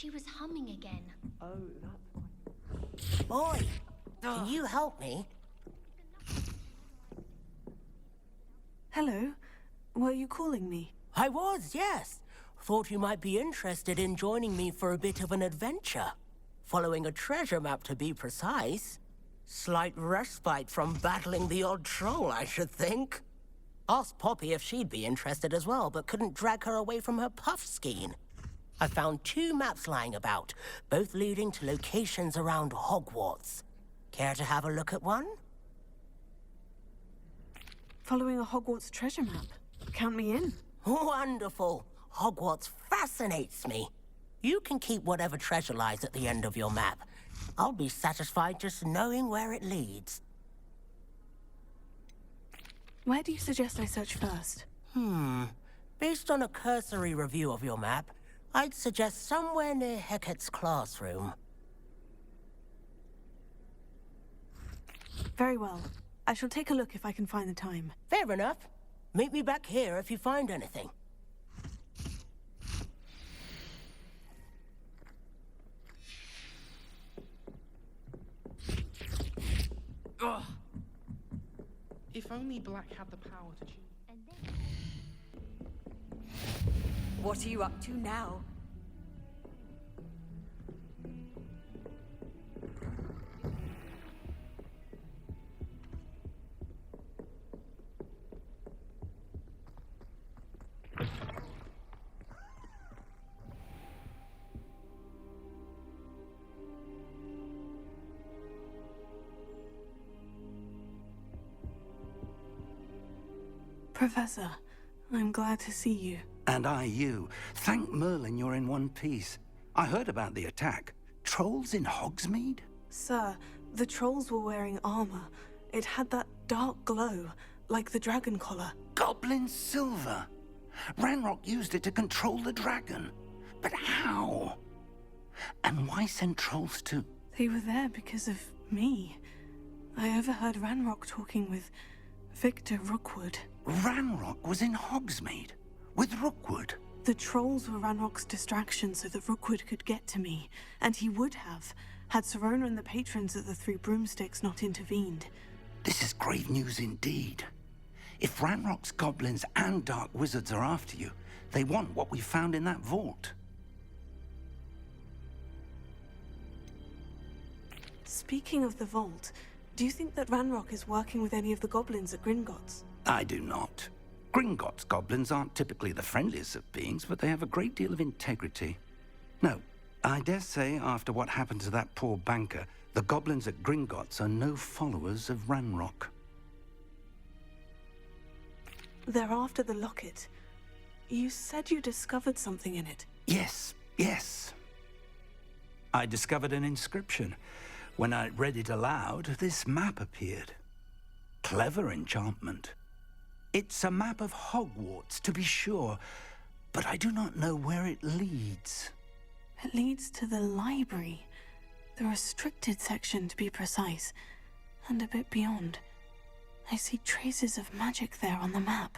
She was humming again. Oh, that's... Boy, can you help me? Hello. Were you calling me? I was, yes. Thought you might be interested in joining me for a bit of an adventure. Following a treasure map, to be precise. Slight respite from battling the odd troll, I should think. Asked Poppy if she'd be interested as well, but couldn't drag her away from her puff skein. I found 2 maps lying about, both leading to locations around Hogwarts. Care to have a look at one? Following a Hogwarts treasure map. Count me in. Wonderful. Hogwarts fascinates me. You can keep whatever treasure lies at the end of your map. I'll be satisfied just knowing where it leads. Where do you suggest I search first? Based on a cursory review of your map, I'd suggest somewhere near Hecat's classroom. Very well. I shall take a look if I can find the time. Fair enough. Meet me back here if you find anything. Ugh. If only Black had the power to choose. What are you up to now? Professor, I'm glad to see you. And I you. Thank Merlin you're in one piece. I heard about the attack. Trolls in Hogsmeade? Sir, the trolls were wearing armor. It had that dark glow, like the dragon collar. Goblin silver. Ranrock used it to control the dragon. But how? And why send trolls to... They were there because of me. I overheard Ranrock talking with Victor Rookwood. Ranrock was in Hogsmeade? With Rookwood? The trolls were Ranrock's distraction so that Rookwood could get to me. And he would have, had Sirona and the patrons at the Three Broomsticks not intervened. This is grave news indeed. If Ranrock's goblins and dark wizards are after you, they want what we found in that vault. Speaking of the vault, do you think that Ranrock is working with any of the goblins at Gringotts? I do not. Gringotts goblins aren't typically the friendliest of beings, but they have a great deal of integrity. No, I dare say after what happened to that poor banker, the goblins at Gringotts are no followers of Ranrock. They're after the locket. You said you discovered something in it. Yes. I discovered an inscription. When I read it aloud, this map appeared. Clever enchantment. It's a map of Hogwarts, to be sure, but I do not know where it leads. It leads to the library. The restricted section, to be precise, and a bit beyond. I see traces of magic there on the map.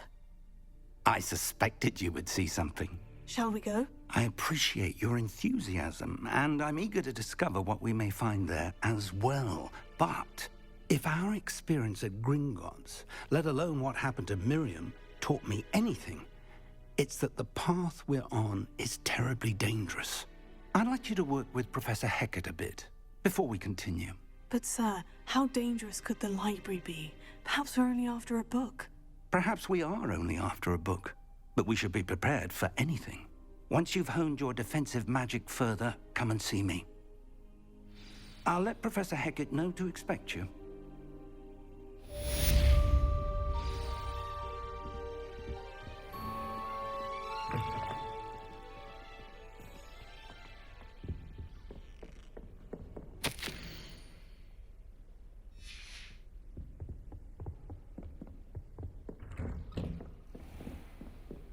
I suspected you would see something. Shall we go? I appreciate your enthusiasm, and I'm eager to discover what we may find there as well. But if our experience at Gringotts, let alone what happened to Miriam, taught me anything, it's that the path we're on is terribly dangerous. I'd like you to work with Professor Hecat a bit before we continue. But sir, how dangerous could the library be? Perhaps we're only after a book. Perhaps we are only after a book, but we should be prepared for anything. Once you've honed your defensive magic further, come and see me. I'll let Professor Hecat know to expect you.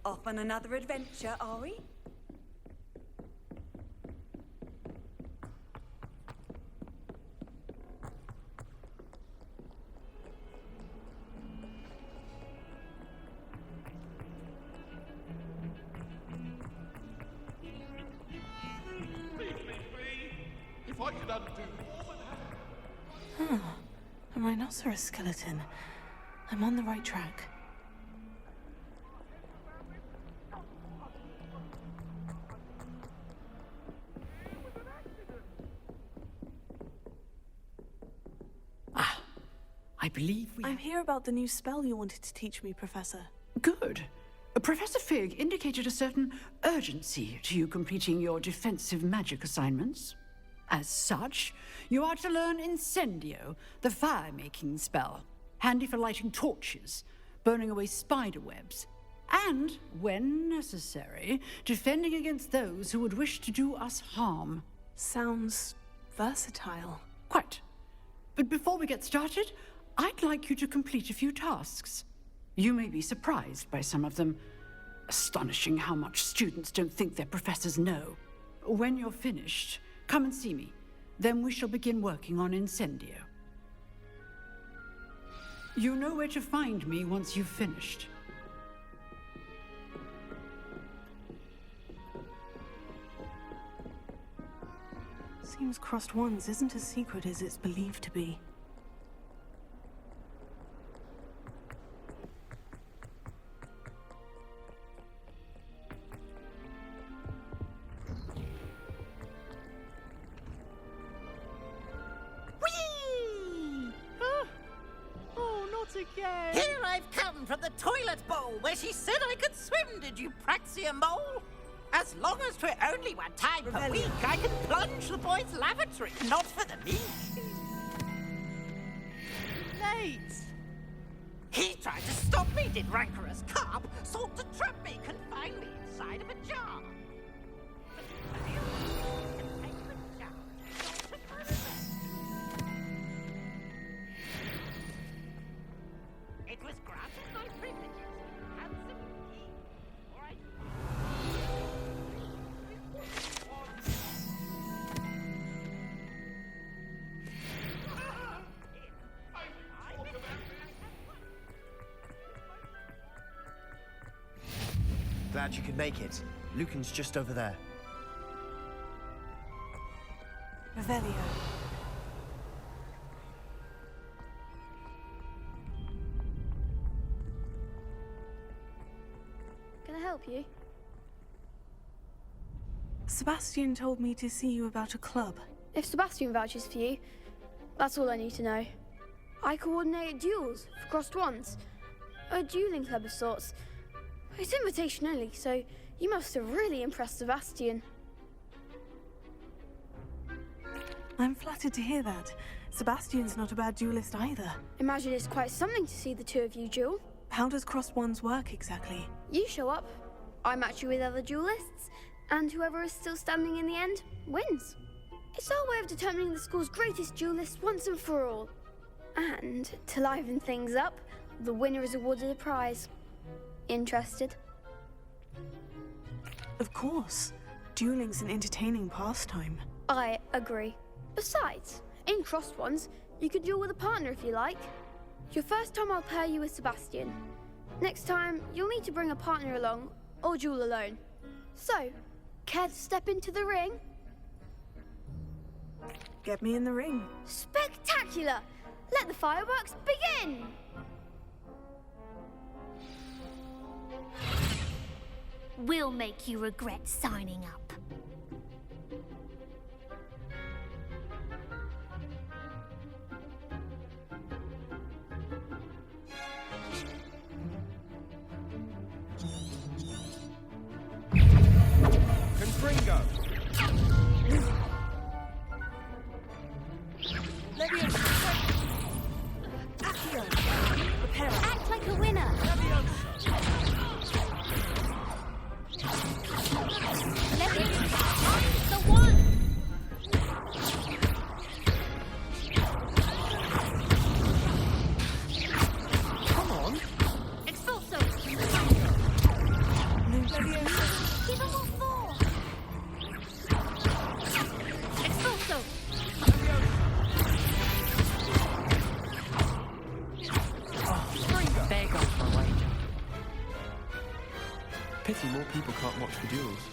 Off on another adventure, are we? A rhinoceros skeleton. I'm on the right track. I believe we... I'm here about the new spell you wanted to teach me, Professor. Good. Professor Fig indicated a certain urgency to you completing your defensive magic assignments. As such, you are to learn Incendio, the fire-making spell, handy for lighting torches, burning away spider webs, and, when necessary, defending against those who would wish to do us harm. Sounds versatile. Quite. But before we get started, I'd like you to complete a few tasks. You may be surprised by some of them. Astonishing how much students don't think their professors know. When you're finished, come and see me. Then we shall begin working on Incendio. You know where to find me once you've finished. Seems Crossed Wands isn't as secret as it's believed to be. Again. Here I've come from the toilet bowl where she said I could swim, did you Praxia mole? As long as 'twere only one time per week, I can plunge the boys' lavatory, not for the meat. Nate! He tried to stop me, did rancorous carp, sought to trap me, confine me inside of a jar. But I can take the jar, not to prison. It was granted my privileges, handsome king, or I... Glad you could make it. Lucan's just over there. Revelio. Can I help you? Sebastian told me to see you about a club. If Sebastian vouches for you, that's all I need to know. I coordinate duels for Crossed Wands. A dueling club of sorts. It's invitation only, so you must have really impressed Sebastian. I'm flattered to hear that. Sebastian's not a bad duelist either. Imagine it's quite something to see the two of you duel. How does Crossed Wands work exactly? You show up, I match you with other duelists, and whoever is still standing in the end wins. It's our way of determining the school's greatest duelist once and for all. And to liven things up, the winner is awarded a prize. Interested? Of course. Dueling's an entertaining pastime. I agree. Besides, in Crossed Wands, you could duel with a partner if you like. Your first time I'll pair you with Sebastian. Next time, you'll need to bring a partner along, or duel alone. So, care to step into the ring? Get me in the ring. Spectacular! Let the fireworks begin! We'll make you regret signing up. Confringo! Act like a winner. Leviosa, the one. Come on! Expulso. Give him all four. Expulso. Beg off for a wager. Pity more people can't watch the duels.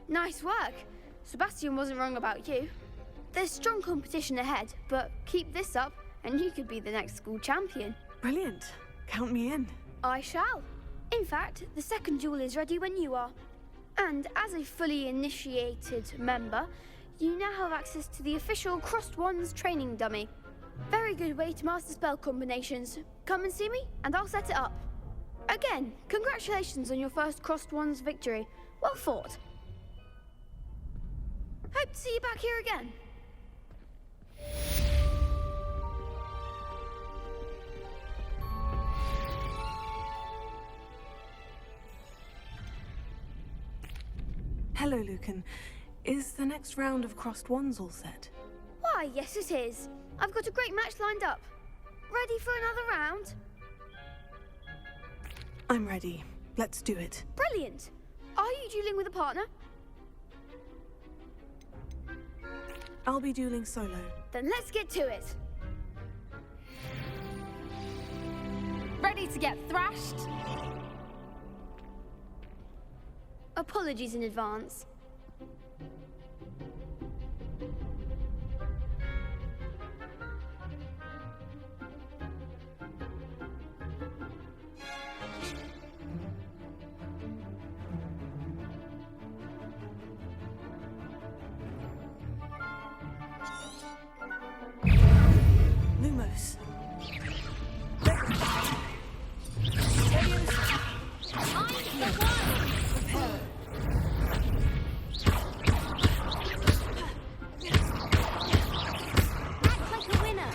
Nice work. Sebastian wasn't wrong about you. There's strong competition ahead, but keep this up and you could be the next school champion. Brilliant. Count me in. I shall. In fact, the second duel is ready when you are. And as a fully initiated member, you now have access to the official Crossed Wands training dummy. Very good way to master spell combinations. Come and see me, and I'll set it up. Again, congratulations on your first Crossed Wands victory. Well fought. Hope to see you back here again. Hello, Lucan. Is the next round of Crossed Wands all set? Why, yes it is. I've got a great match lined up. Ready for another round? I'm ready. Let's do it. Brilliant. Are you dueling with a partner? I'll be dueling solo. Then let's get to it. Ready to get thrashed? Apologies in advance. Lumos. Act like a winner.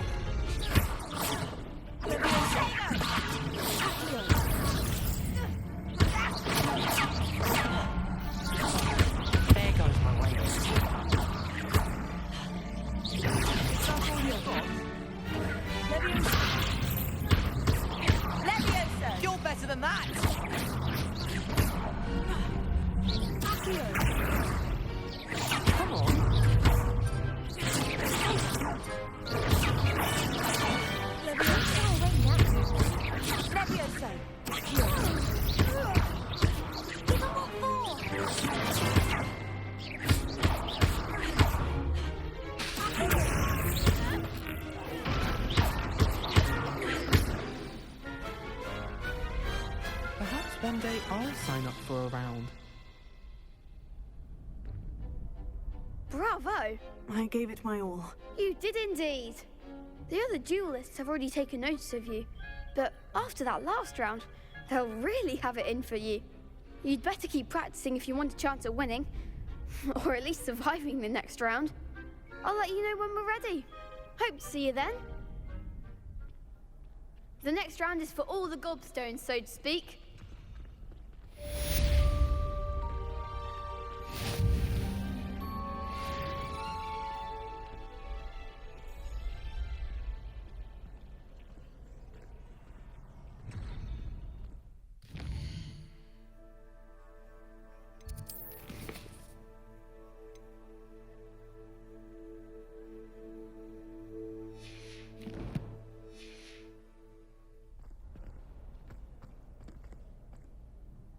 There goes my way. You're better than that! Come on. Perhaps one day I'll sign up for a round. Bravo! I gave it my all. You did indeed. The other duelists have already taken notice of you, but after that last round, they'll really have it in for you. You'd better keep practicing if you want a chance at winning, or at least surviving the next round. I'll let you know when we're ready. Hope to see you then. The next round is for all the gobstones, so to speak.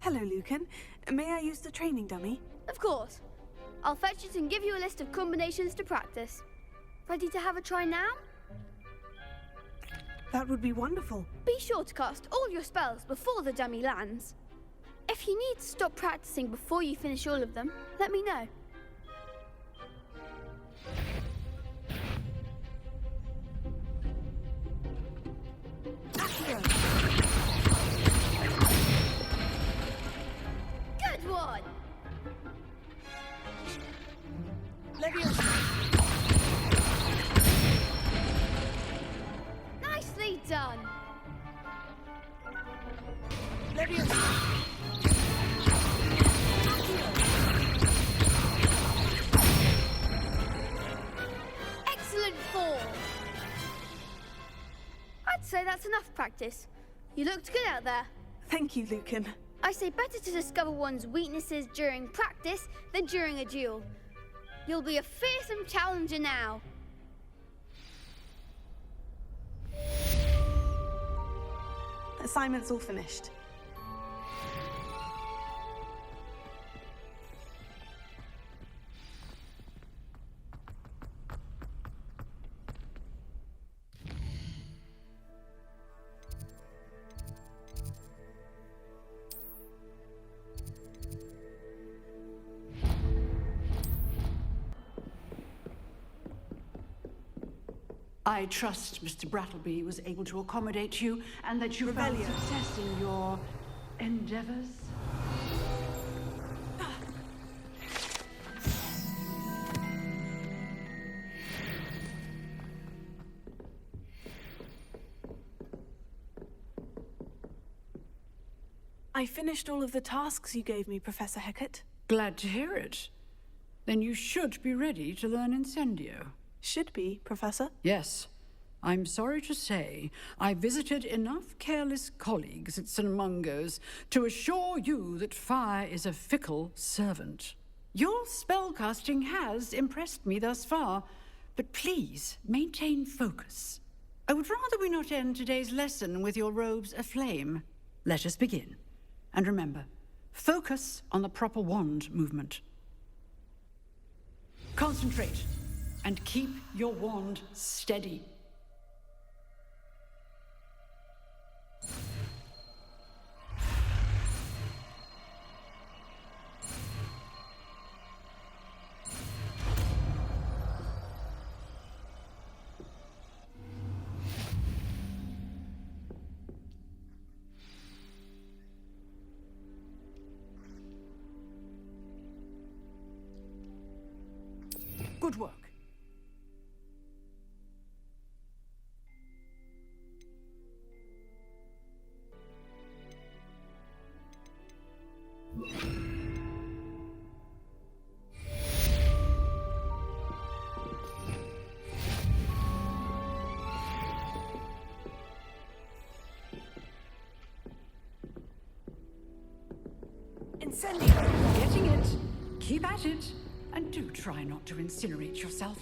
Hello, Lucan. May I use the training dummy? Of course. I'll fetch it and give you a list of combinations to practice. Ready to have a try now? That would be wonderful. Be sure to cast all your spells before the dummy lands. If you need to stop practicing before you finish all of them, let me know. Good one! Nicely done! Excellent form! I'd say that's enough practice. You looked good out there. Thank you, Lucan. I say better to discover one's weaknesses during practice than during a duel. You'll be a fearsome challenger now. Assignment's all finished. I trust Mr. Brattleby was able to accommodate you and that you found success in your endeavors. I finished all of the tasks you gave me, Professor Hecat. Glad to hear it. Then you should be ready to learn Incendio. Should be, Professor. Yes. I'm sorry to say, I visited enough careless colleagues at St. Mungo's to assure you that fire is a fickle servant. Your spellcasting has impressed me thus far, but please maintain focus. I would rather we not end today's lesson with your robes aflame. Let us begin. And remember, focus on the proper wand movement. Concentrate, and keep your wand steady. Good work. Incendio! Getting it. Keep at it. And do try not to incinerate yourself.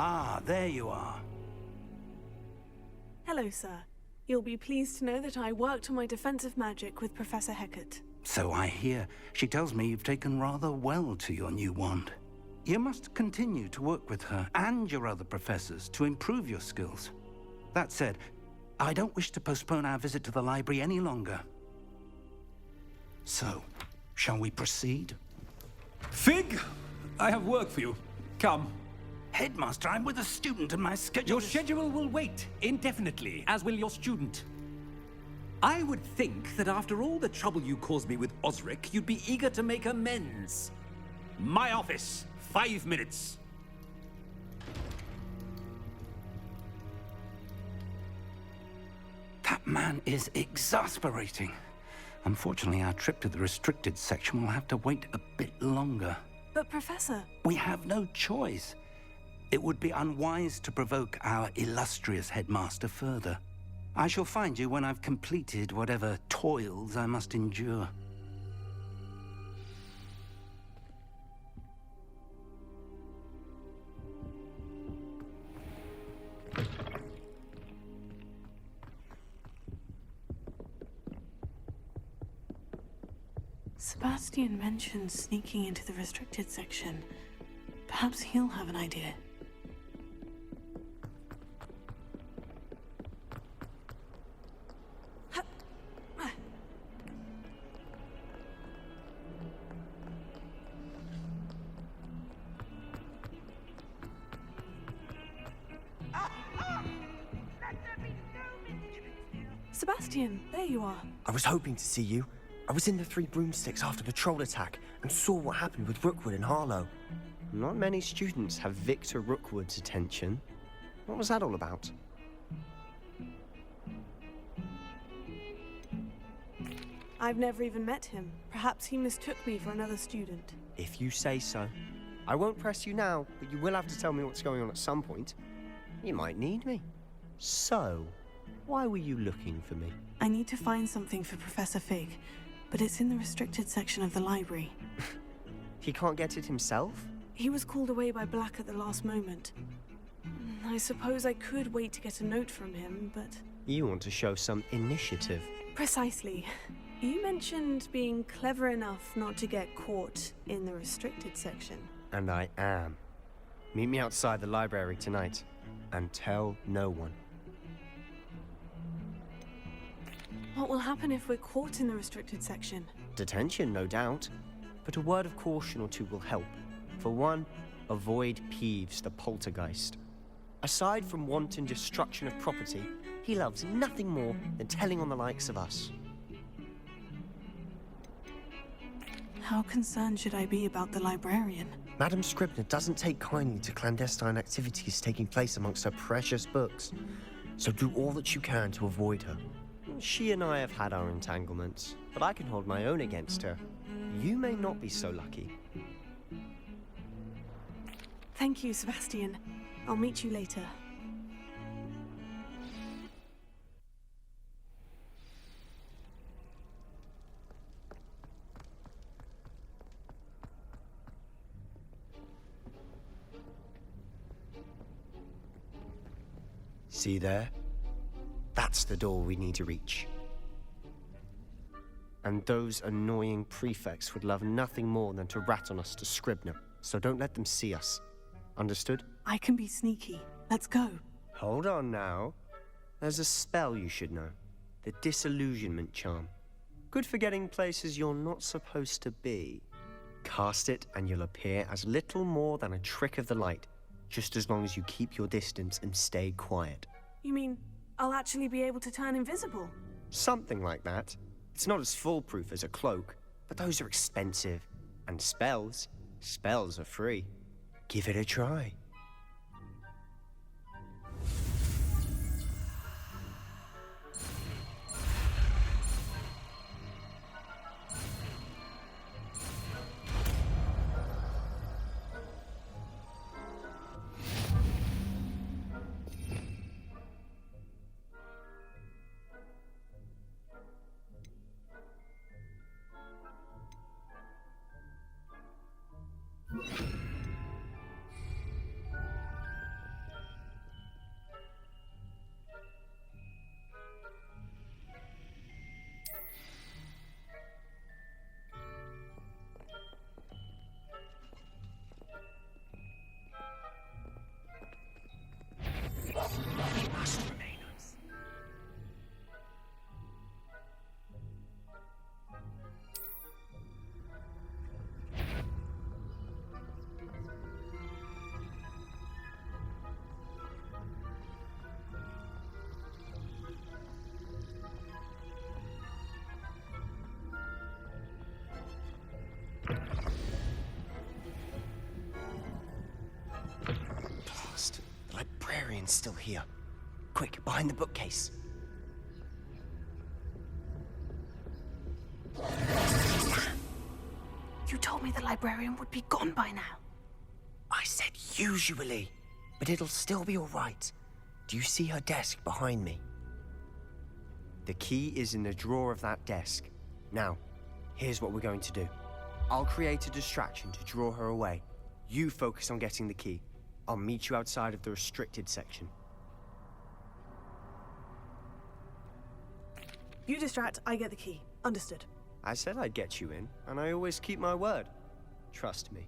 Ah, there you are. Hello, sir. You'll be pleased to know that I worked on my defensive magic with Professor Hecat. So I hear. She tells me you've taken rather well to your new wand. You must continue to work with her and your other professors to improve your skills. That said, I don't wish to postpone our visit to the library any longer. So, shall we proceed? Fig! I have work for you. Come. Headmaster, I'm with a student and my schedule Your schedule will wait indefinitely, as will your student. I would think that after all the trouble you caused me with Osric, you'd be eager to make amends. My office, 5 minutes. That man is exasperating. Unfortunately, our trip to the restricted section will have to wait a bit longer. But, Professor... We have no choice. It would be unwise to provoke our illustrious headmaster further. I shall find you when I've completed whatever toils I must endure. Sebastian mentioned sneaking into the restricted section. Perhaps he'll have an idea. Sebastian, there you are. I was hoping to see you. I was in the Three Broomsticks after the troll attack and saw what happened with Rookwood and Harlow. Not many students have Victor Rookwood's attention. What was that all about? I've never even met him. Perhaps he mistook me for another student. If you say so. I won't press you now, but you will have to tell me what's going on at some point. You might need me. So, why were you looking for me? I need to find something for Professor Fig, but it's in the restricted section of the library. He can't get it himself? He was called away by Black at the last moment. I suppose I could wait to get a note from him, but... You want to show some initiative. Precisely. You mentioned being clever enough not to get caught in the restricted section. And I am. Meet me outside the library tonight, and tell no one. What will happen if we're caught in the restricted section? Detention, no doubt. But a word of caution or two will help. For one, avoid Peeves, the poltergeist. Aside from wanton destruction of property, he loves nothing more than telling on the likes of us. How concerned should I be about the librarian? Madame Scribner doesn't take kindly to clandestine activities taking place amongst her precious books. So do all that you can to avoid her. She and I have had our entanglements, but I can hold my own against her. You may not be so lucky. Thank you, Sebastian. I'll meet you later. See there? That's the door we need to reach. And those annoying prefects would love nothing more than to rat on us to Scribner, so don't let them see us. Understood? I can be sneaky. Let's go. Hold on now. There's a spell you should know. The Disillusionment Charm. Good for getting places you're not supposed to be. Cast it and you'll appear as little more than a trick of the light, just as long as you keep your distance and stay quiet. You mean I'll actually be able to turn invisible? Something like that. It's not as foolproof as a cloak, but those are expensive. And spells are free. Give it a try. Librarian's still here. Quick, behind the bookcase. You told me the librarian would be gone by now. I said usually, but it'll still be all right. Do you see her desk behind me? The key is in the drawer of that desk. Now, here's what we're going to do. I'll create a distraction to draw her away. You focus on getting the key. I'll meet you outside of the restricted section. You distract, I get the key. Understood. I said I'd get you in, and I always keep my word. Trust me.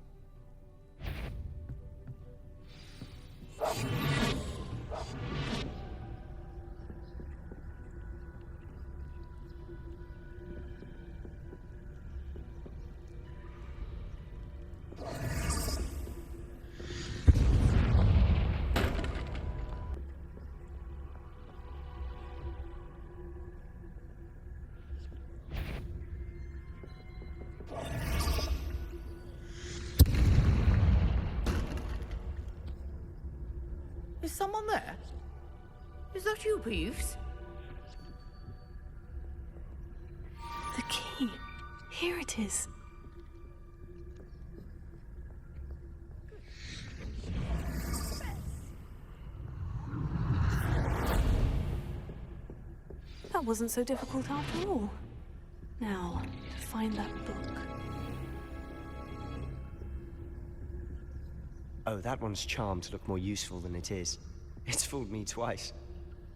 Is someone there? Is that you, Peeves? The key. Here it is. That wasn't so difficult after all. Now, to find that book. Oh, that one's charmed to look more useful than it is. It's fooled me twice.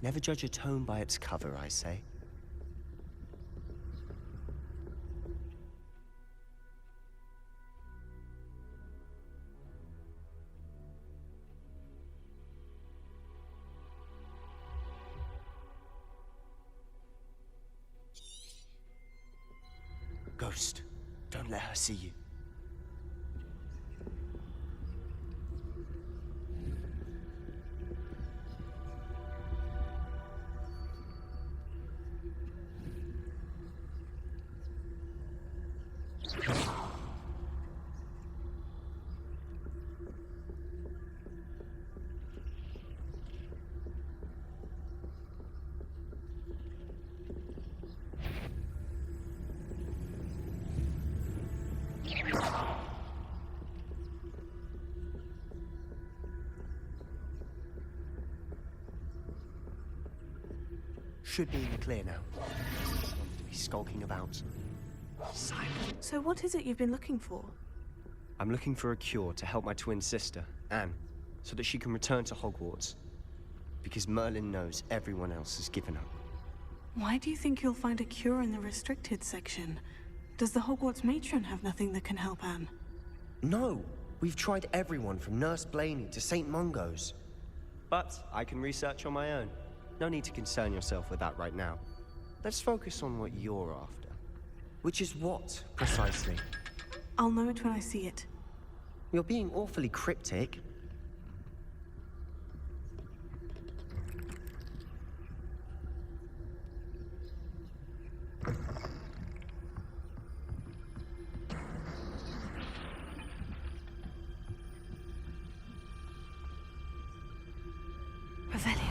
Never judge a tome by its cover, I say. Ghost, don't let her see you. Should be in the clear now. Wants to be skulking about. Silent. So what is it you've been looking for? I'm looking for a cure to help my twin sister, Anne, so that she can return to Hogwarts. Because Merlin knows everyone else has given up. Why do you think you'll find a cure in the restricted section? Does the Hogwarts matron have nothing that can help Anne? No! We've tried everyone from Nurse Blaney to St. Mungo's. But I can research on my own. No need to concern yourself with that right now. Let's focus on what you're after. Which is what, precisely? I'll know it when I see it. You're being awfully cryptic. Revelio.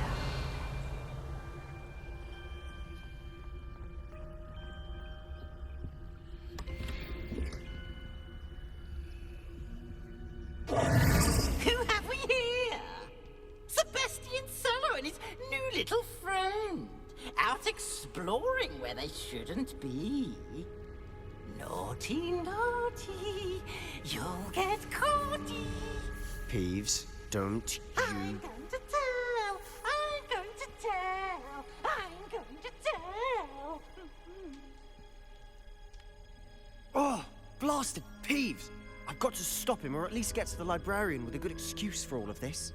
Who have we here? Sebastian Sallow and his new little friend. Out exploring where they shouldn't be. Naughty, naughty, you'll get caughty. Peeves, don't I'm going to tell, I'm going to tell, I'm going to tell. Oh, blasted Peeves! I've got to stop him, or at least get to the librarian with a good excuse for all of this.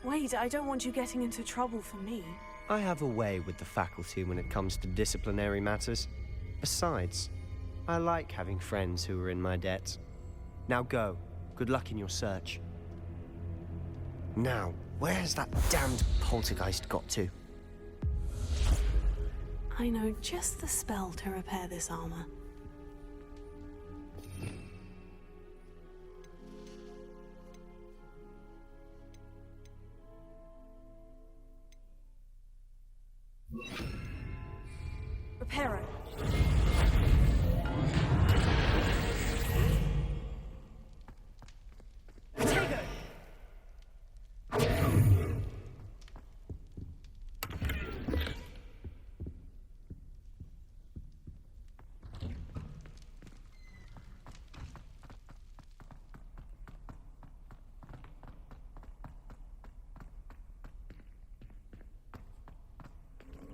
Wait, I don't want you getting into trouble for me. I have a way with the faculty when it comes to disciplinary matters. Besides, I like having friends who are in my debt. Now go. Good luck in your search. Now, where's that damned poltergeist got to? I know just the spell to repair this armor. Reparo.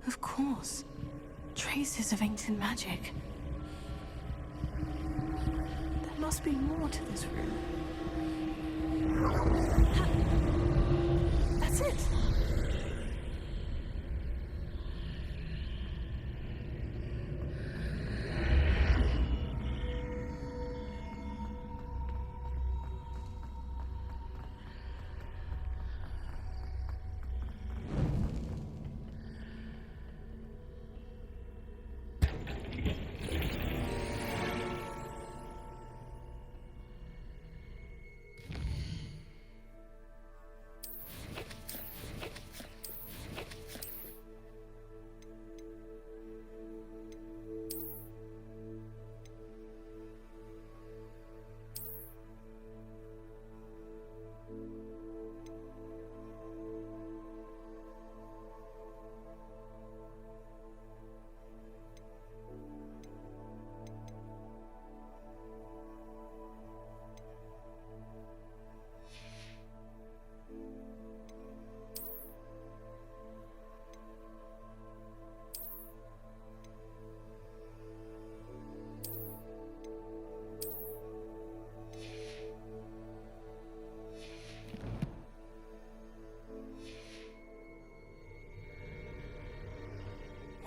Of course. Traces of ancient magic. There must be more to this room. That's it!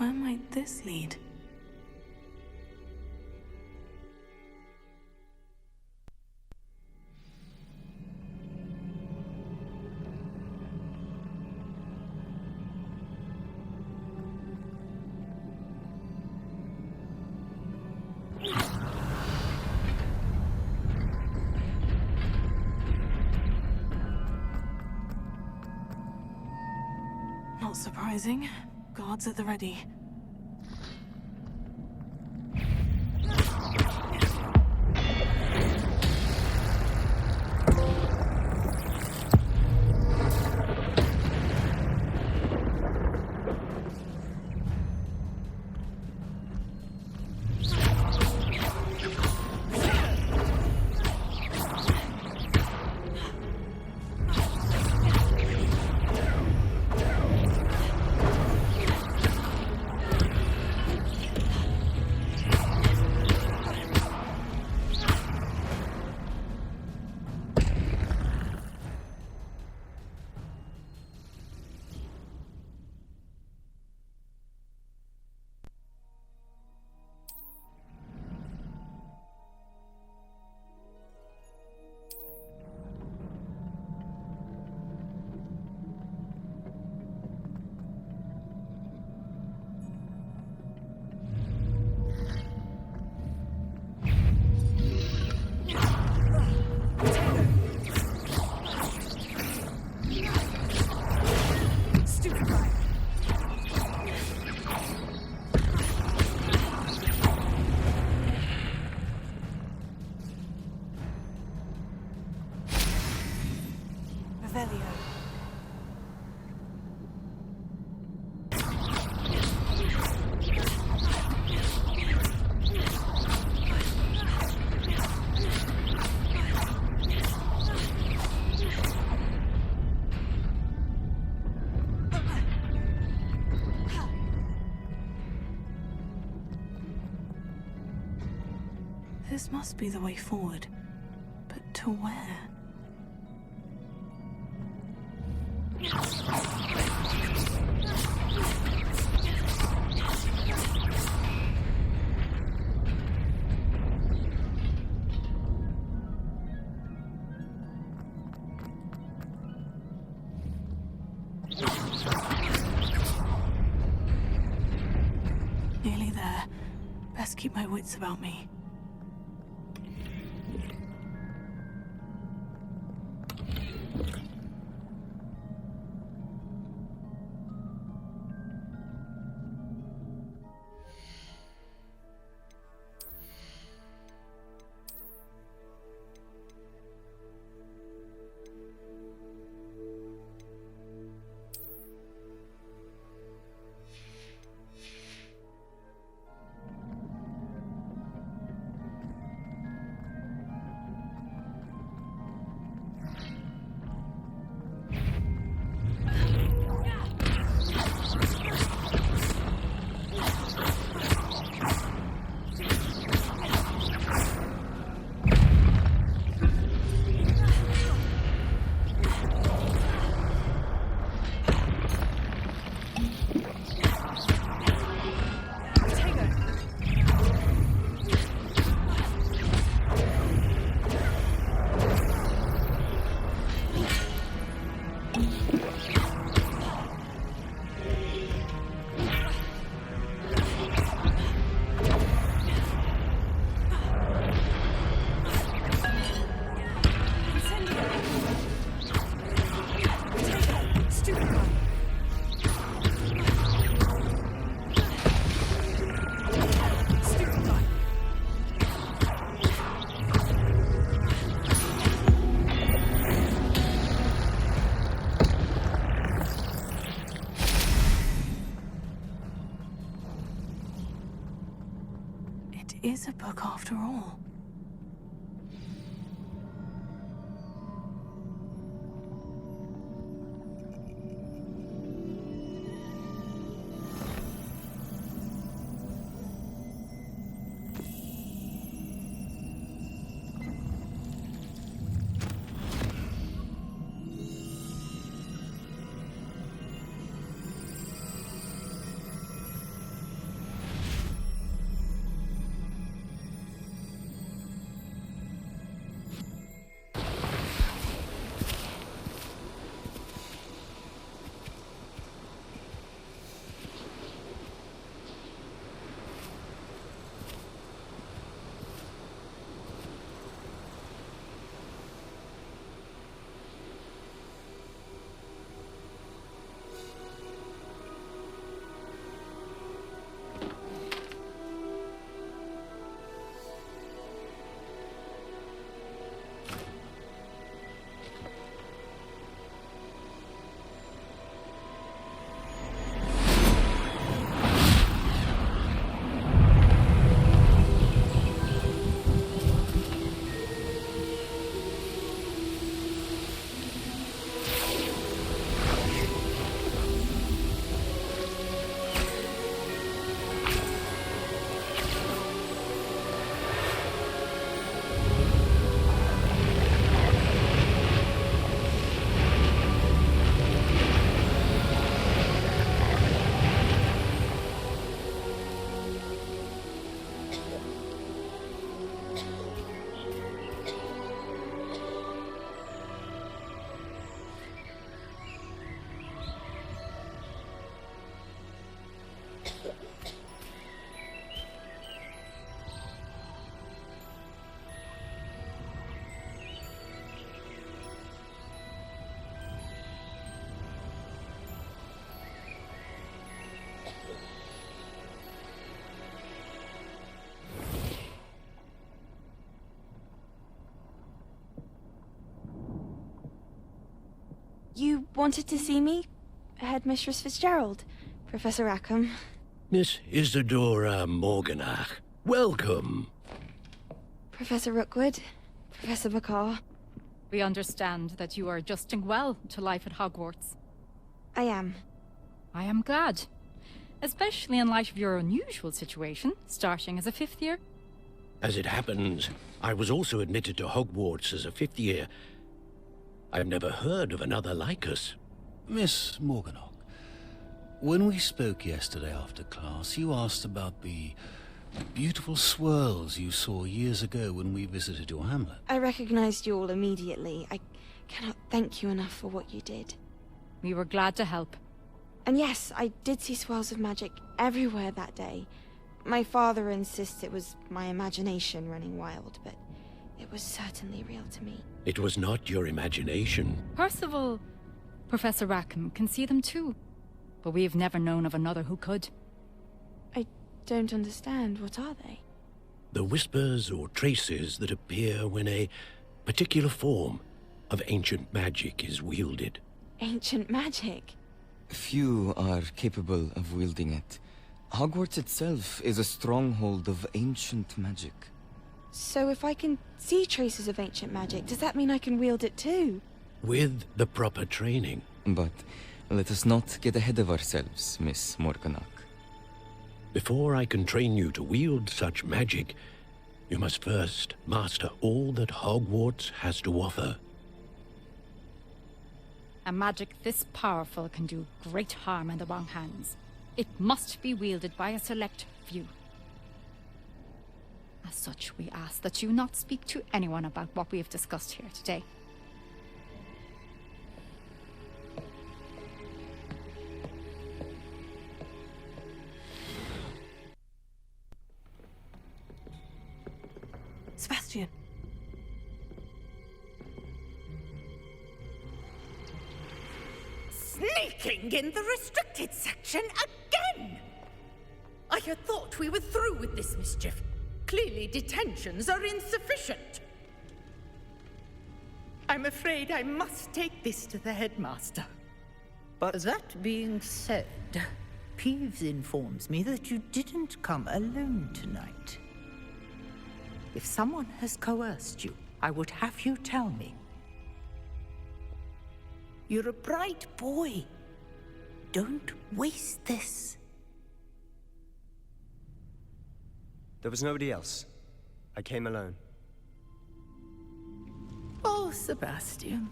Where might this lead? Not surprising. Guards at the ready. This must be the way forward. But to where? Nearly there. Best keep my wits about me. Is a book after all. You wanted to see me? Headmistress Fitzgerald, Professor Rackham. Miss Isadora Morganach, welcome. Professor Rookwood, Professor McCaw. We understand that you are adjusting well to life at Hogwarts. I am. I am glad. Especially in light of your unusual situation, starting as a 5th year. As it happens, I was also admitted to Hogwarts as a 5th year. I've never heard of another like us. Miss Morganach, when we spoke yesterday after class, you asked about the beautiful swirls you saw years ago when we visited your hamlet. I recognized you all immediately. I cannot thank you enough for what you did. We were glad to help. And yes, I did see swirls of magic everywhere that day. My father insists it was my imagination running wild, but it was certainly real to me. It was not your imagination. Percival, Professor Rackham can see them too. But we have never known of another who could. I don't understand. What are they? The whispers or traces that appear when a particular form of ancient magic is wielded. Ancient magic? Few are capable of wielding it. Hogwarts itself is a stronghold of ancient magic. So if I can see traces of ancient magic, does that mean I can wield it too? With the proper training. But let us not get ahead of ourselves, Miss Morganach. Before I can train you to wield such magic, you must first master all that Hogwarts has to offer. A magic this powerful can do great harm in the wrong hands. It must be wielded by a select few. As such, we ask that you not speak to anyone about what we have discussed here today. Sebastian. Sneaking in the restricted section again! I had thought we were through with this mischief. Clearly detentions are insufficient. I'm afraid I must take this to the headmaster. But that being said, Peeves informs me that you didn't come alone tonight. If someone has coerced you, I would have you tell me. You're a bright boy. Don't waste this. There was nobody else. I came alone. Oh, Sebastian.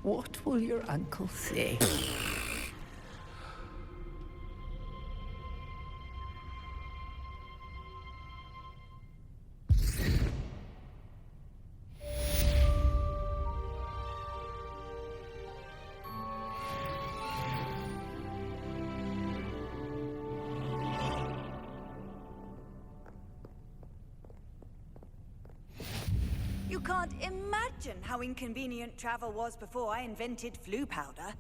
What will your uncle say? You can't imagine how inconvenient travel was before I invented flu powder.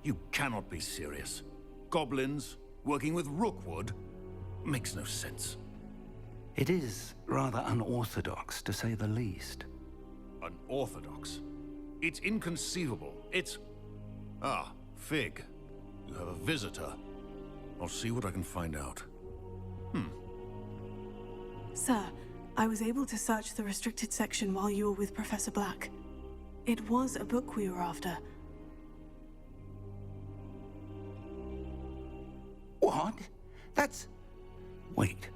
You cannot be serious. Goblins working with Rookwood makes no sense. It is rather unorthodox, to say the least. Unorthodox? It's inconceivable. It's... Ah, Fig. You have a visitor. I'll see what I can find out. Sir, I was able to search the restricted section while you were with Professor Black. It was a book we were after. What? That's... Wait.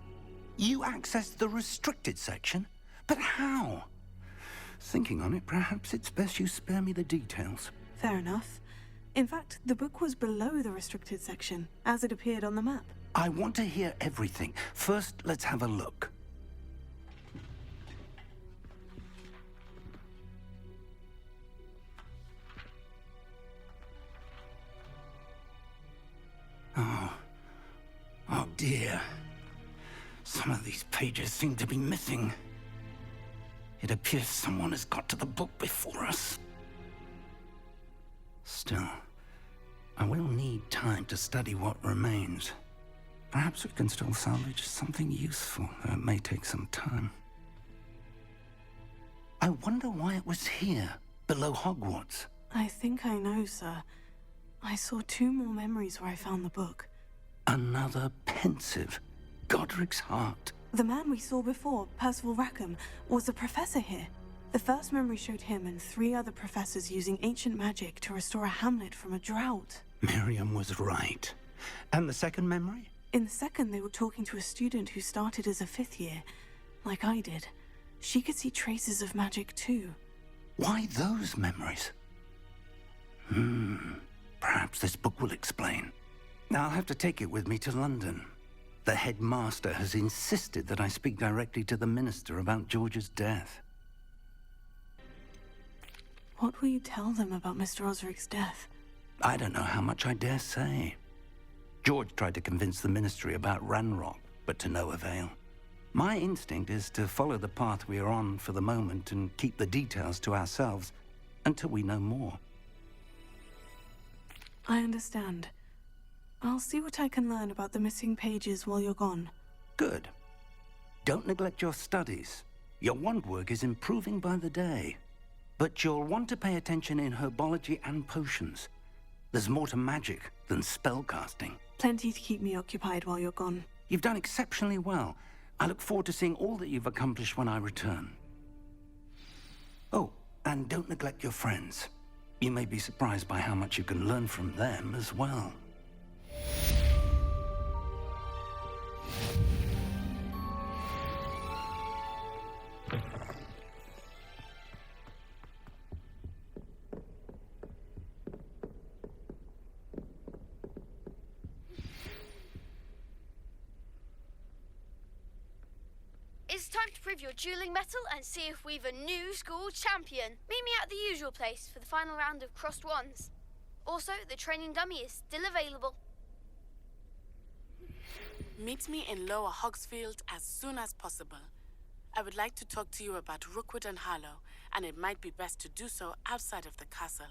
You accessed the restricted section? But how? Thinking on it, perhaps it's best you spare me the details. Fair enough. In fact, the book was below the restricted section, as it appeared on the map. I want to hear everything. First, let's have a look. dear. Some of these pages seem to be missing. It appears someone has got to the book before us. Still, I will need time to study what remains. Perhaps we can still salvage something useful, though it may take some time. I wonder why it was here, below Hogwarts. I think I know, sir. I saw 2 more memories where I found the book. Another pensive. Godric's heart. The man we saw before, Percival Rackham, was a professor here. The first memory showed him and 3 other professors using ancient magic to restore a hamlet from a drought. Miriam was right. And the second memory? In the second, they were talking to a student who started as a 5th year, like I did. She could see traces of magic too. Why those memories? Perhaps this book will explain. I'll have to take it with me to London. The headmaster has insisted that I speak directly to the minister about George's death. What will you tell them about Mr. Osric's death? I don't know how much I dare say. George tried to convince the ministry about Ranrock, but to no avail. My instinct is to follow the path we are on for the moment and keep the details to ourselves until we know more. I understand. I'll see what I can learn about the missing pages while you're gone. Good. Don't neglect your studies. Your wand work is improving by the day. But you'll want to pay attention in herbology and potions. There's more to magic than spellcasting. Plenty to keep me occupied while you're gone. You've done exceptionally well. I look forward to seeing all that you've accomplished when I return. Oh, and don't neglect your friends. You may be surprised by how much you can learn from them as well. It's time to prove your dueling mettle and see if we've a new school champion. Meet me at the usual place for the final round of crossed wands. Also, the training dummy is still available. Meet me in Lower Hogsfield as soon as possible. I would like to talk to you about Rookwood and Harlow, and it might be best to do so outside of the castle.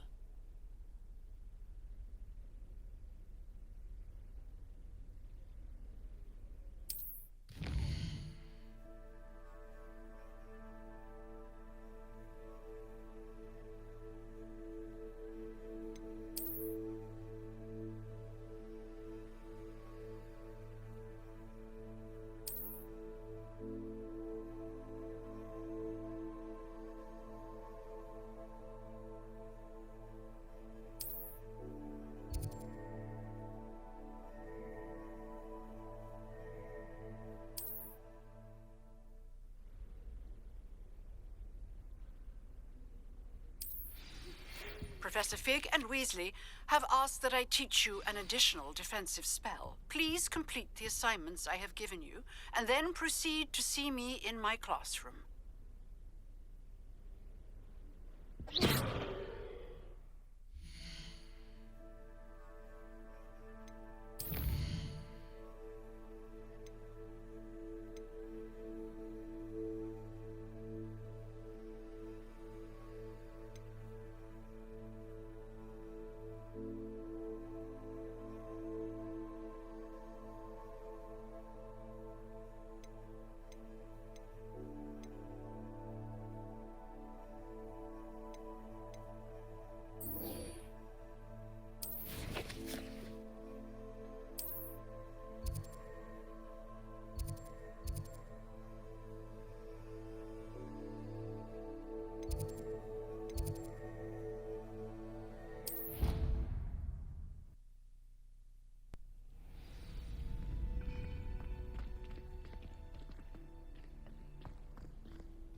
Professor Fig and Weasley have asked that I teach you an additional defensive spell. Please complete the assignments I have given you, and then proceed to see me in my classroom.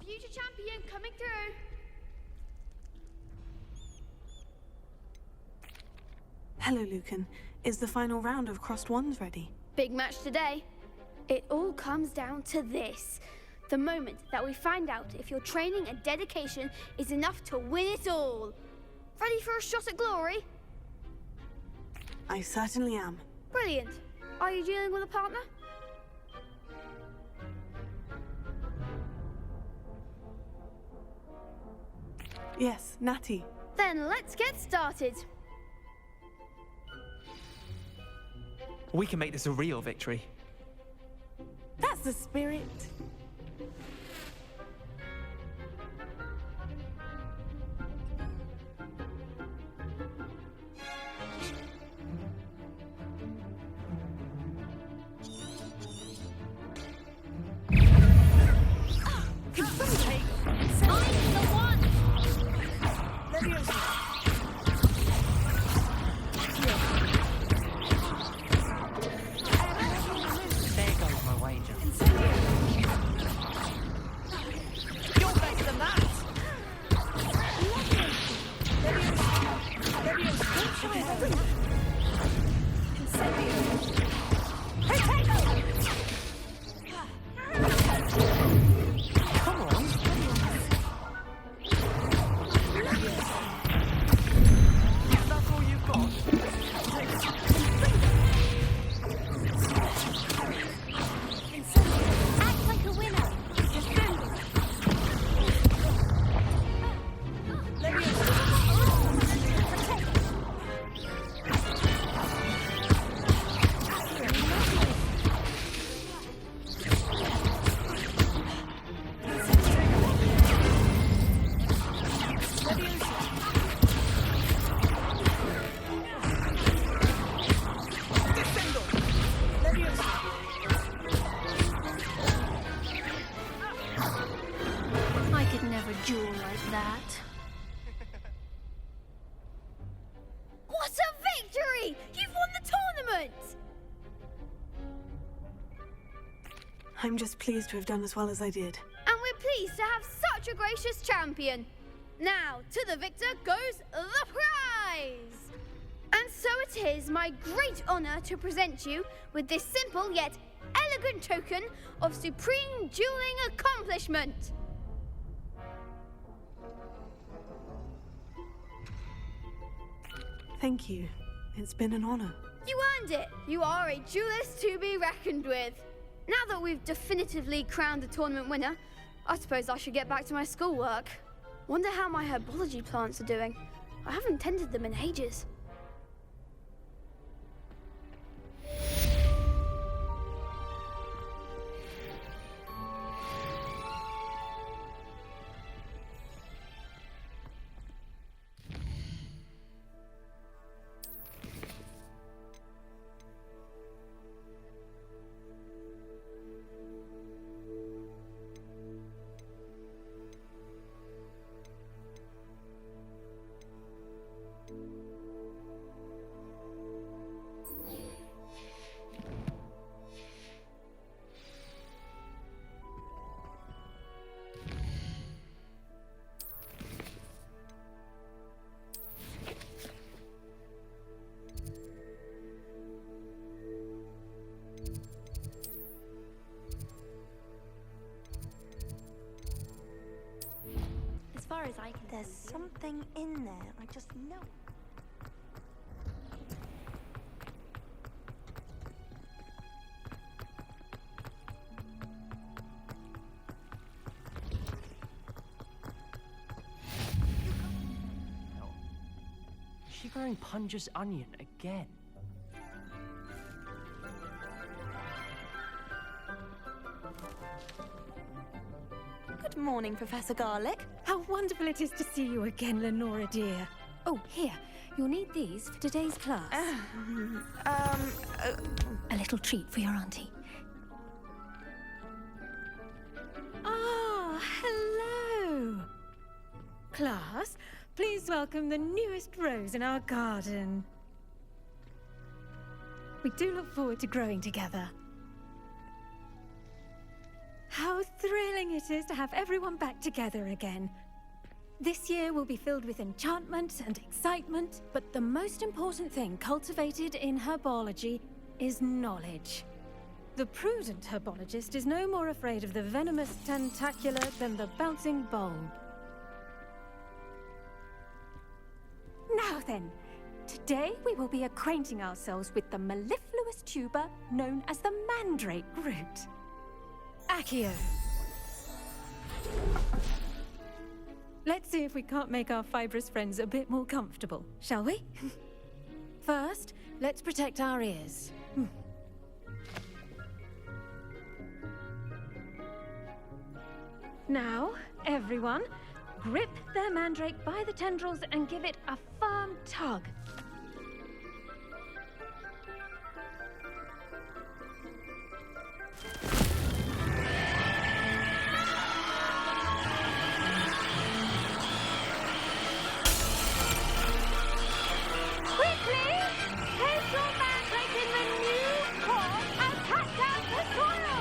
Future champion coming through. Hello, Lucan. Is the final round of crossed wands ready? Big match today. It all comes down to this. The moment that we find out if your training and dedication is enough to win it all. Ready for a shot at glory? I certainly am. Brilliant. Are you dealing with a partner? Yes, Natty. Then let's get started. We can make this a real victory. That's the spirit. There goes my wager. You're better than that! Come on. That's all you've got? Act like a winner. I could never duel like that. What a victory! You've won the tournament! I'm just pleased to have done as well as I did. And we're pleased to have such a gracious champion. Now, to the victor goes the prize! And so it is my great honor to present you with this simple yet elegant token of supreme dueling accomplishment. Thank you. It's been an honor. You earned it! You are a duelist to be reckoned with. Now that we've definitively crowned the tournament winner, I suppose I should get back to my schoolwork. Wonder how my herbology plants are doing. I haven't tended them in ages. As far as I can There's something in there. I just know. Is she growing Punja's onion again? Good morning, Professor Garlic. How wonderful it is to see you again, Lenora dear. Oh, here. You'll need these for today's class. A little treat for your auntie. Ah, hello. Class, please welcome the newest rose in our garden. We do look forward to growing together. How thrilling it is to have everyone back together again. This year will be filled with enchantment and excitement, but the most important thing cultivated in herbology is knowledge. The prudent herbologist is no more afraid of the venomous tentacula than the bouncing bulb. Now then, today we will be acquainting ourselves with the mellifluous tuber known as the mandrake root. Accio. Let's see if we can't make our fibrous friends a bit more comfortable, shall we? First, let's protect our ears. Now, everyone, grip their mandrake by the tendrils and give it a firm tug. Quickly! Place your mandrake in the new core and cut down the soil!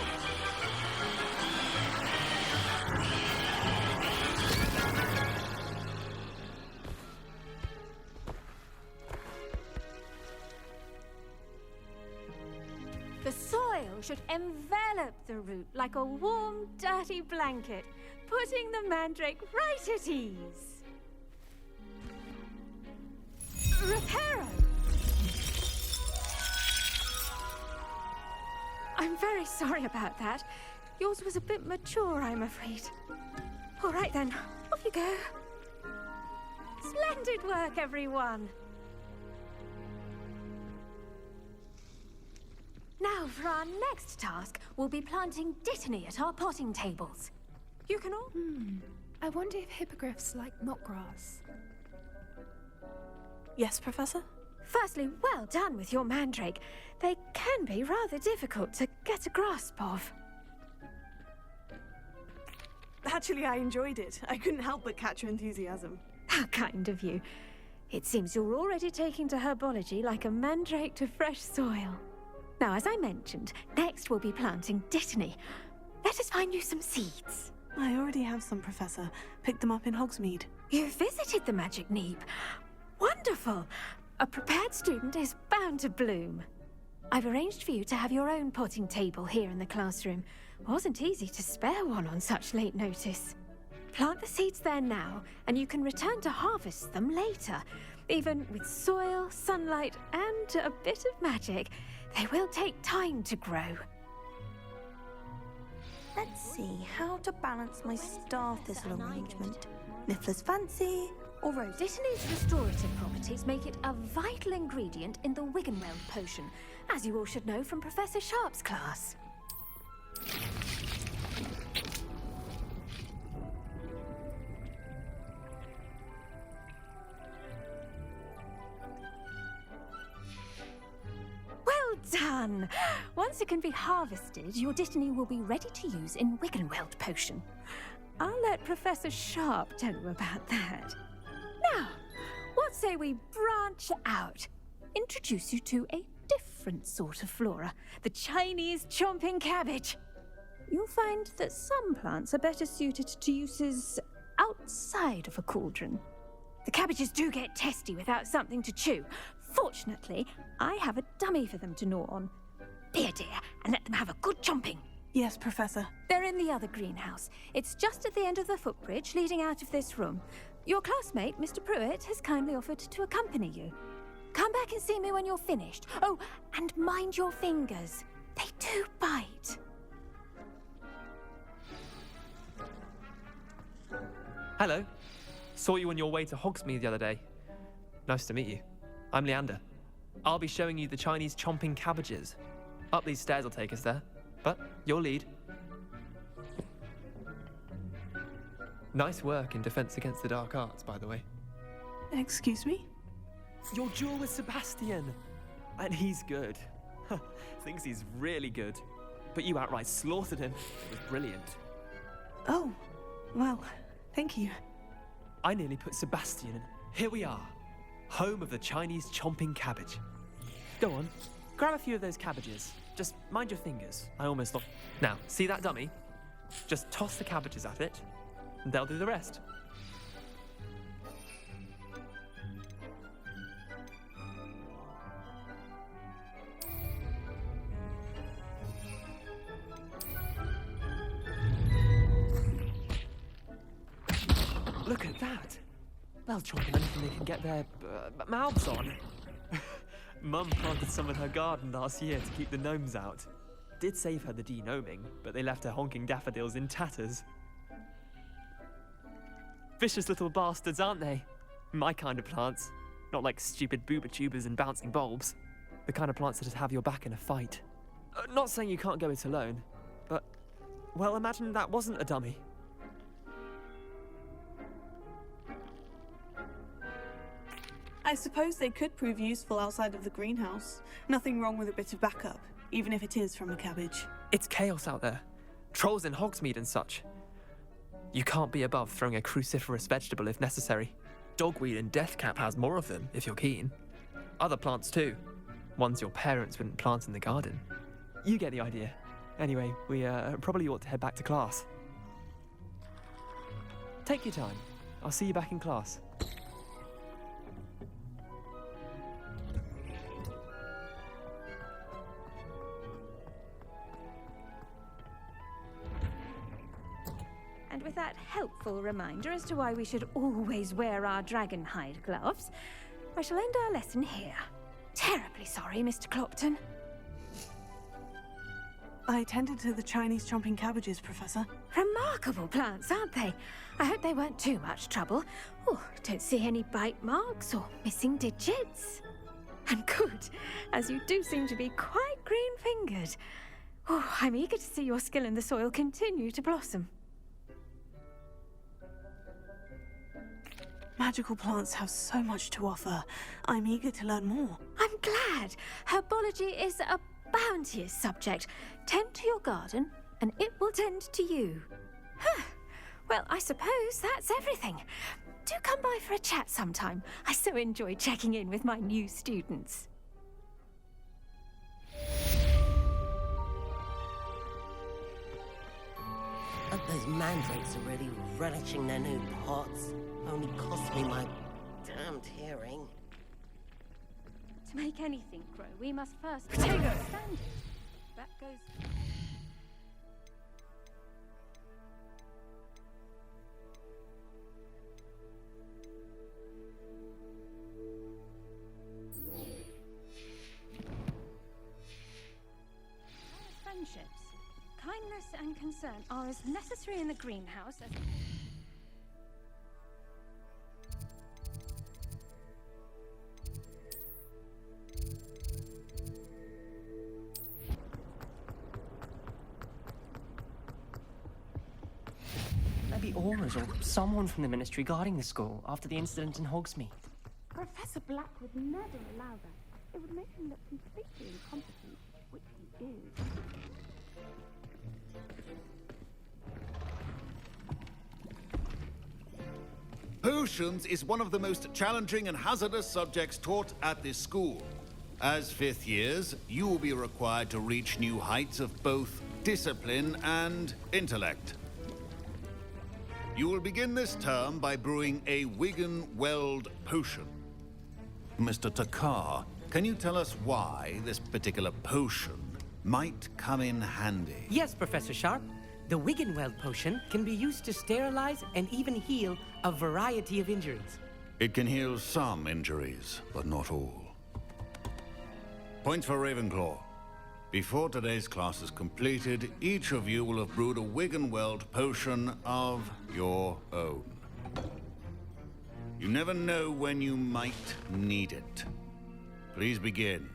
The soil should envelop the root like a warm, dirty blanket, putting the mandrake right at ease. Reparo! I'm very sorry about that. Yours was a bit mature, I'm afraid. All right then, off you go. Splendid work, everyone. Now, for our next task, we'll be planting dittany at our potting tables. You can all... I wonder if hippogriffs like mock grass. Yes, Professor? Firstly, well done with your mandrake. They can be rather difficult to get a grasp of. Actually, I enjoyed it. I couldn't help but catch your enthusiasm. How kind of you. It seems you're already taking to herbology like a mandrake to fresh soil. Now, as I mentioned, next we'll be planting dittany. Let us find you some seeds. I already have some, Professor. Picked them up in Hogsmeade. You visited the Magic Neep. Wonderful! A prepared student is bound to bloom. I've arranged for you to have your own potting table here in the classroom. Wasn't easy to spare one on such late notice. Plant the seeds there now, and you can return to harvest them later. Even with soil, sunlight, and a bit of magic, they will take time to grow. Let's see how to balance my star thistle arrangement. Niffler's fancy or rose. Dittany's restorative properties make it a vital ingredient in the Wiggenweld potion, as you all should know from Professor Sharp's class. Well done! Once it can be harvested, your dittany will be ready to use in Wiggenweld potion. I'll let Professor Sharp tell you about that. Now, what say we branch out? Introduce you to a different sort of flora, the Chinese chomping cabbage. You'll find that some plants are better suited to uses outside of a cauldron. The cabbages do get testy without something to chew. Fortunately, I have a dummy for them to gnaw on. Be a dear and let them have a good chomping. Yes, Professor. They're in the other greenhouse. It's just at the end of the footbridge leading out of this room. Your classmate, Mr. Pruitt, has kindly offered to accompany you. Come back and see me when you're finished. Oh, and mind your fingers. They do bite. Hello. Saw you on your way to Hogsmeade the other day. Nice to meet you. I'm Leander. I'll be showing you the Chinese chomping cabbages. Up these stairs will take us there. But your lead. Nice work in Defense Against the Dark Arts, by the way. Excuse me? Your duel with Sebastian. And he's good. Thinks he's really good. But you outright slaughtered him. It was brilliant. Oh, well, thank you. I nearly put Sebastian in. Here we are. Home of the Chinese chomping cabbage. Go on, grab a few of those cabbages. Just mind your fingers. I almost lost. Now, see that dummy? Just toss the cabbages at it, and they'll do the rest. Look at that! They'll chomp on anything they can get their mouths on. Mum planted some in her garden last year to keep the gnomes out. Did save her the de-gnoming, but they left her honking daffodils in tatters. Vicious little bastards, aren't they? My kind of plants. Not like stupid booba tubers and bouncing bulbs. The kind of plants that'd have your back in a fight. Not saying you can't go it alone, but, well, imagine that wasn't a dummy. I suppose they could prove useful outside of the greenhouse. Nothing wrong with a bit of backup, even if it is from a cabbage. It's chaos out there. Trolls in Hogsmeade and such. You can't be above throwing a cruciferous vegetable if necessary. Dogweed and deathcap has more of them, if you're keen. Other plants too. Ones your parents wouldn't plant in the garden. You get the idea. Anyway, we probably ought to head back to class. Take your time. I'll see you back in class. And with that helpful reminder as to why we should always wear our dragon hide gloves, I shall end our lesson here. Terribly sorry, Mr. Clopton. I attended to the Chinese chomping cabbages, Professor. Remarkable plants, aren't they? I hope they weren't too much trouble. Oh, don't see any bite marks or missing digits. And good, as you do seem to be quite green-fingered. Oh, I'm eager to see your skill in the soil continue to blossom. Magical plants have so much to offer. I'm eager to learn more. I'm glad. Herbology is a bounteous subject. Tend to your garden, and it will tend to you. Huh. Well, I suppose that's everything. Do come by for a chat sometime. I so enjoy checking in with my new students. Those mandrakes are really relishing their new pots. Only cost me my damned hearing. To make anything grow, we must first understand it. That goes... Friendships. Kindness and concern are as necessary in the greenhouse as... Maybe Aura's or someone from the Ministry guarding the school after the incident in Hogsmeade. Professor Black would never allow that. It would make him look completely incompetent, which he is. Potions is one of the most challenging and hazardous subjects taught at this school. As fifth years, you will be required to reach new heights of both discipline and intellect. You will begin this term by brewing a Wigan-Weld potion. Mr. Takar, can you tell us why this particular potion might come in handy? Yes, Professor Sharp. The Wigan-Weld potion can be used to sterilize and even heal a variety of injuries. It can heal some injuries, but not all. Points for Ravenclaw. Before today's class is completed, each of you will have brewed a Wigan-Weld potion of your own. You never know when you might need it. Please begin.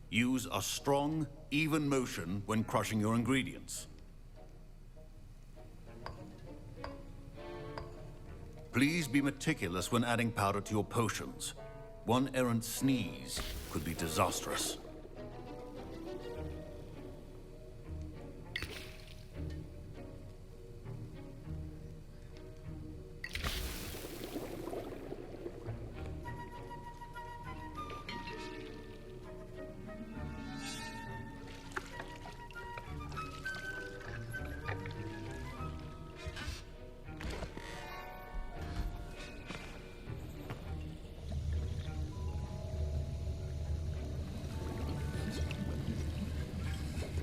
Use a strong, even motion when crushing your ingredients. Please be meticulous when adding powder to your potions. One errant sneeze could be disastrous.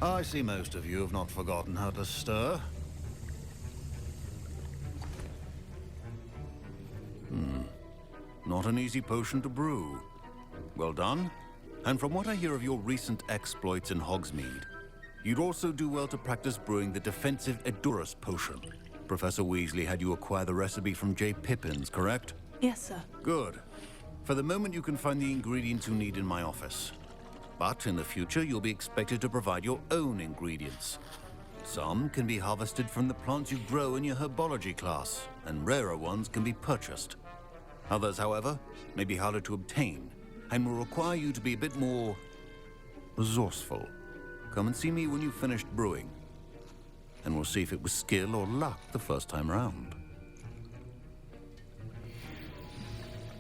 I see most of you have not forgotten how to stir. Not an easy potion to brew. Well done. And from what I hear of your recent exploits in Hogsmeade, you'd also do well to practice brewing the defensive Edurus potion. Professor Weasley had you acquire the recipe from J. Pippin's, correct? Yes, sir. Good. For the moment, you can find the ingredients you need in my office. But in the future, you'll be expected to provide your own ingredients. Some can be harvested from the plants you grow in your herbology class, and rarer ones can be purchased. Others, however, may be harder to obtain, and will require you to be a bit more resourceful. Come and see me when you've finished brewing, and we'll see if it was skill or luck the first time round.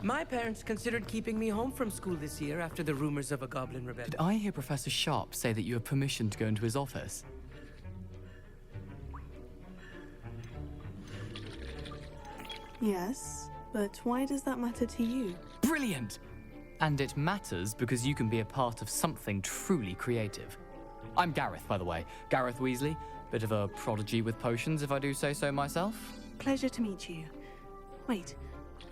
My parents considered keeping me home from school this year after the rumors of a goblin rebellion. Did I hear Professor Sharp say that you have permission to go into his office? Yes, but why does that matter to you? Brilliant! And it matters because you can be a part of something truly creative. I'm Gareth, by the way. Gareth Weasley. Bit of a prodigy with potions, if I do say so myself. Pleasure to meet you. Wait,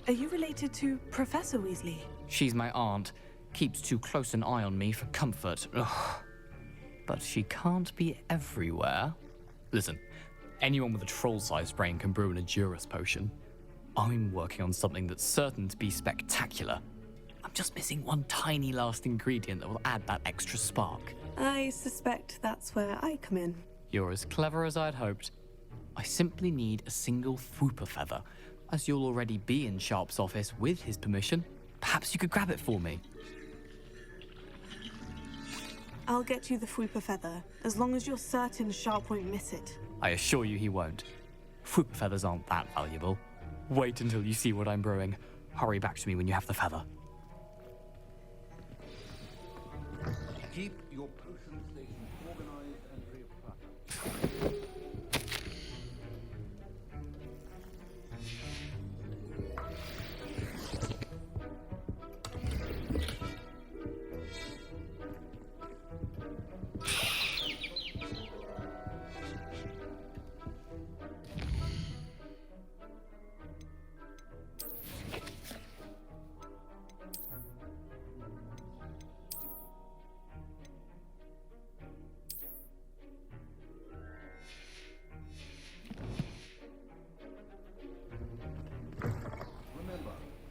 are you related to Professor Weasley? She's my aunt. Keeps too close an eye on me for comfort. Ugh. But she can't be everywhere. Listen, anyone with a troll-sized brain can brew an Edurus potion. I'm working on something that's certain to be spectacular. I'm just missing one tiny last ingredient that will add that extra spark. I suspect that's where I come in. You're as clever as I'd hoped. I simply need a single Fwooper feather. As you'll already be in Sharp's office with his permission, perhaps you could grab it for me. I'll get you the Fwooper feather, as long as you're certain Sharp won't miss it. I assure you he won't. Fwooper feathers aren't that valuable. Wait until you see what I'm brewing. Hurry back to me when you have the feather. Keep your potion station organized and free of clutter.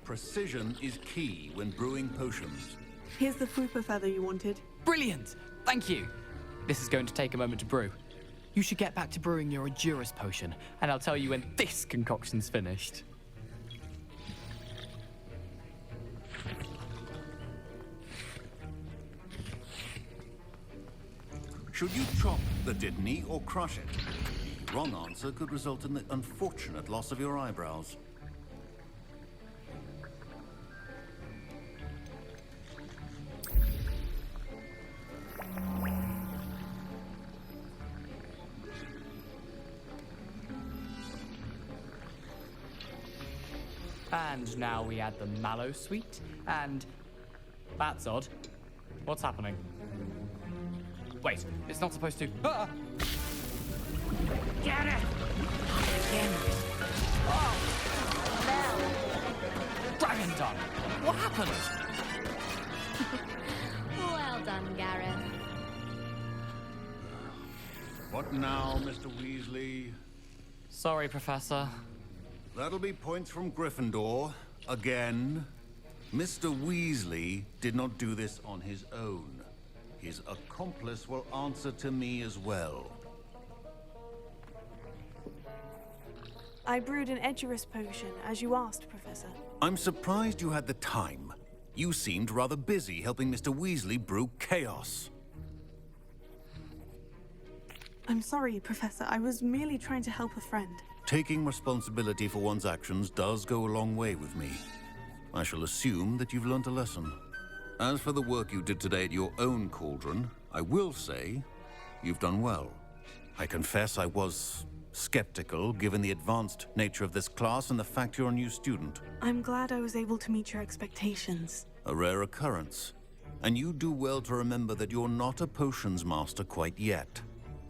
Precision is key when brewing potions. Here's the Fwooper feather you wanted. Brilliant! Thank you! This is going to take a moment to brew. You should get back to brewing your Edurus potion, and I'll tell you when this concoction's finished. Should you chop the Didney or crush it? The wrong answer could result in the unfortunate loss of your eyebrows. And now we add the mallow sweet, and... That's odd. What's happening? Wait, it's not supposed to... Ah! Get it! Again. Oh! Dragon Dung! What happened? Well done, Gareth. What now, Mr. Weasley? Sorry, Professor. That'll be points from Gryffindor. Again. Mr. Weasley did not do this on his own. His accomplice will answer to me as well. I brewed an Edurus potion, as you asked, Professor. I'm surprised you had the time. You seemed rather busy helping Mr. Weasley brew chaos. I'm sorry, Professor. I was merely trying to help a friend. Taking responsibility for one's actions does go a long way with me. I shall assume that you've learnt a lesson. As for the work you did today at your own cauldron, I will say you've done well. I confess I was skeptical, given the advanced nature of this class and the fact you're a new student. I'm glad I was able to meet your expectations. A rare occurrence. And you do well to remember that you're not a potions master quite yet.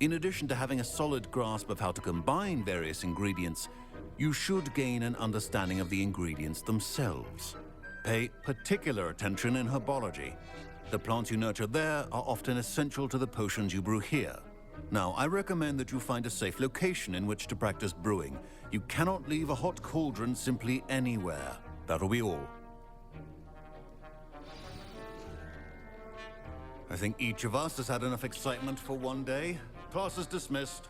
In addition to having a solid grasp of how to combine various ingredients, you should gain an understanding of the ingredients themselves. Pay particular attention in herbology. The plants you nurture there are often essential to the potions you brew here. Now, I recommend that you find a safe location in which to practice brewing. You cannot leave a hot cauldron simply anywhere. That'll be all. I think each of us has had enough excitement for one day. Class is dismissed.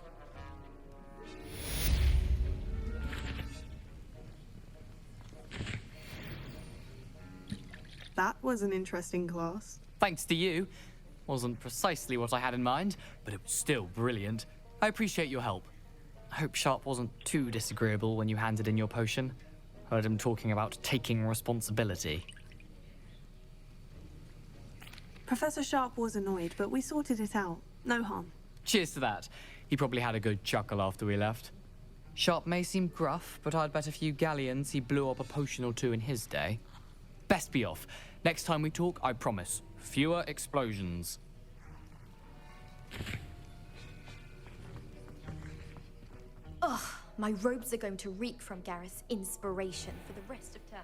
That was an interesting class. Thanks to you. Wasn't precisely what I had in mind, but it was still brilliant. I appreciate your help. I hope Sharp wasn't too disagreeable when you handed in your potion. Heard him talking about taking responsibility. Professor Sharp was annoyed, but we sorted it out. No harm. Cheers to that. He probably had a good chuckle after we left. Sharp may seem gruff, but I'd bet a few galleons he blew up a potion or two in his day. Best be off. Next time we talk, I promise, fewer explosions. Ugh, my robes are going to reek from Gareth's inspiration for the rest of term.